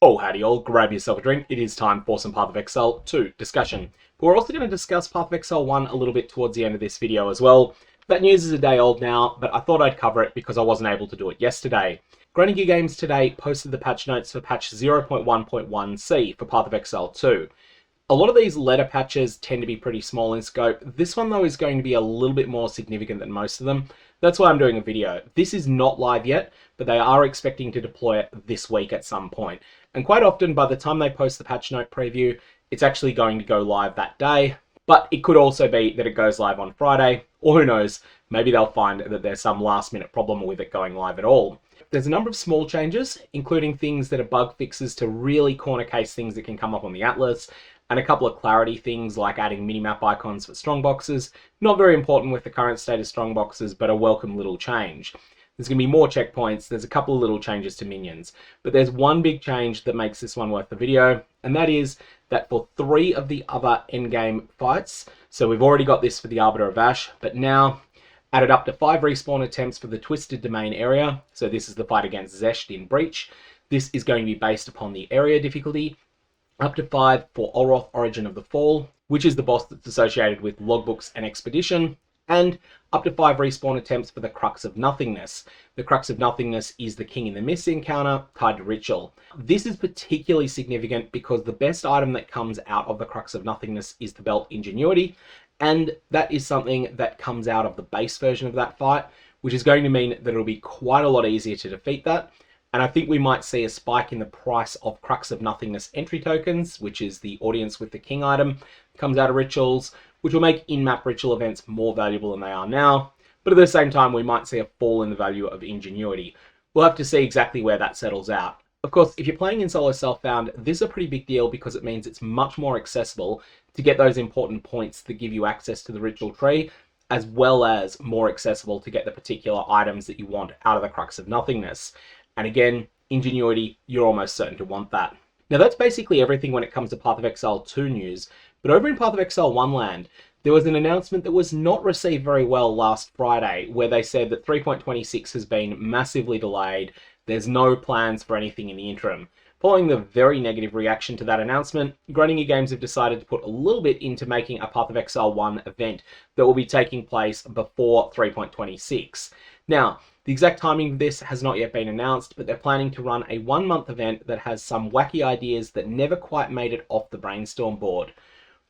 Oh, howdy all, grab yourself a drink. It is time for some Path of Exile 2 discussion. But we're also going to discuss Path of Exile 1 a little bit towards the end of this video as well. That news is a day old now, but I thought I'd cover it because I wasn't able to do it yesterday. Grinding Games today posted the patch notes for patch 0.1.1c for Path of Exile 2. A lot of these letter patches tend to be pretty small in scope. This one though is going to be a little bit more significant than most of them. That's why I'm doing a video. This is not live yet, but they are expecting to deploy it this week at some point. And quite often, by the time they post the patch note preview, it's actually going to go live that day. But it could also be that it goes live on Friday, or who knows, maybe they'll find that there's some last minute problem with it going live at all. There's a number of small changes, including things that are bug fixes to really corner case things that can come up on the Atlas, and a couple of clarity things like adding minimap icons for strongboxes. Not very important with the current state of strongboxes, but a welcome little change. There's going to be more checkpoints, there's a couple of little changes to minions. But there's one big change that makes this one worth the video, and that is that for 3 of the other endgame fights, so we've already got this for the Arbiter of Ash, but now added up to 5 respawn attempts for the Twisted Domain area, so this is the fight against Xesht in Breach. This is going to be based upon the area difficulty. Up to 5 for Olroth Origin of the Fall, which is the boss that's associated with logbooks and expedition, and up to 5 respawn attempts for the Crux of Nothingness. The Crux of Nothingness is the King in the Mists encounter tied to Ritual. This is particularly significant because the best item that comes out of the Crux of Nothingness is the Belt Ingenuity, and that is something that comes out of the base version of that fight, which is going to mean that it'll be quite a lot easier to defeat that. And I think we might see a spike in the price of Crux of Nothingness entry tokens, which is the Audience with the King item, comes out of rituals, which will make in-map ritual events more valuable than they are now. But at the same time, we might see a fall in the value of Ingenuity. We'll have to see exactly where that settles out. Of course, if you're playing in solo self-found, this is a pretty big deal because it means it's much more accessible to get those important points that give you access to the ritual tree, as well as more accessible to get the particular items that you want out of the Crux of Nothingness. And again, Ingenuity, you're almost certain to want that. Now that's basically everything when it comes to Path of Exile 2 news, but over in Path of Exile 1 land, there was an announcement that was not received very well last Friday, where they said that 3.26 has been massively delayed, there's no plans for anything in the interim. Following the very negative reaction to that announcement, Grinding Games have decided to put a little bit into making a Path of Exile 1 event that will be taking place before 3.26. Now, the exact timing of this has not yet been announced, but they're planning to run a 1-month event that has some wacky ideas that never quite made it off the brainstorm board.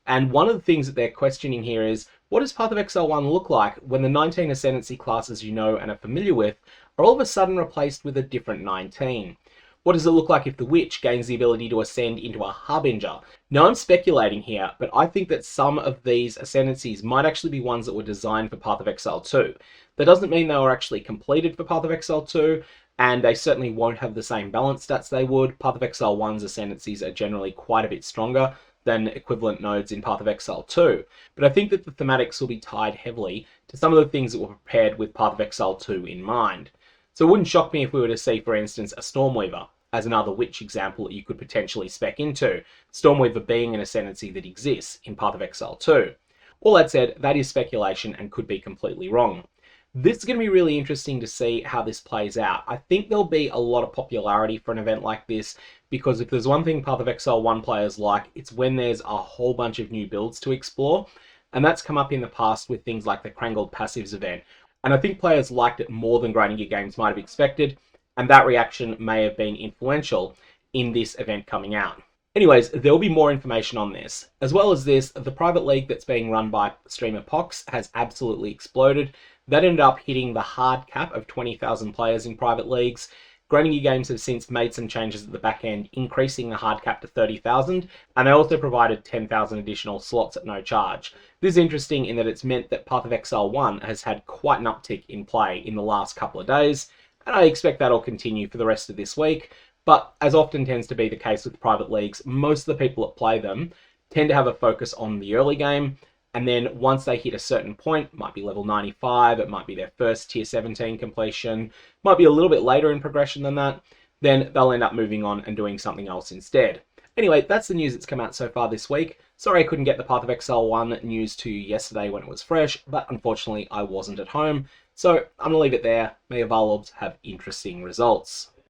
And one of the things that they're questioning here is, what does Path of Exile 1 look like when the 19 Ascendancy classes you know and are familiar with are all of a sudden replaced with a different 19? What does it look like if the Witch gains the ability to ascend into a Harbinger? Now I'm speculating here, but I think that some of these Ascendancies might actually be ones that were designed for Path of Exile 2. That doesn't mean they were actually completed for Path of Exile 2, and they certainly won't have the same balance stats they would. Path of Exile 1's Ascendancies are generally quite a bit stronger than equivalent nodes in Path of Exile 2. But I think that the thematics will be tied heavily to some of the things that were prepared with Path of Exile 2 in mind. So it wouldn't shock me if we were to see, for instance, a Stormweaver as another Witch example that you could potentially spec into, Stormweaver being an Ascendancy that exists in Path of Exile 2. All that said, that is speculation and could be completely wrong. This is going to be really interesting to see how this plays out. I think there'll be a lot of popularity for an event like this, because if there's one thing Path of Exile 1 players like, it's when there's a whole bunch of new builds to explore, and that's come up in the past with things like the Krangled Passives event. And I think players liked it more than Grinding Games might have expected, and that reaction may have been influential in this event coming out. Anyways, there'll be more information on this. As well as this, the private league that's being run by streamer Pohx has absolutely exploded. That ended up hitting the hard cap of 20,000 players in private leagues. Grinding Games have since made some changes at the back end, increasing the hard cap to 30,000, and they also provided 10,000 additional slots at no charge. This is interesting in that it's meant that Path of Exile 1 has had quite an uptick in play in the last couple of days, and I expect that'll continue for the rest of this week. But as often tends to be the case with private leagues, most of the people that play them tend to have a focus on the early game, and then once they hit a certain point, might be level 95, it might be their first tier 17 completion, might be a little bit later in progression than that, then they'll end up moving on and doing something else instead. Anyway, that's the news that's come out so far this week. Sorry I couldn't get the Path of Exile 1 news to you yesterday when it was fresh, but unfortunately I wasn't at home. So I'm going to leave it there. May your Varlobs have interesting results.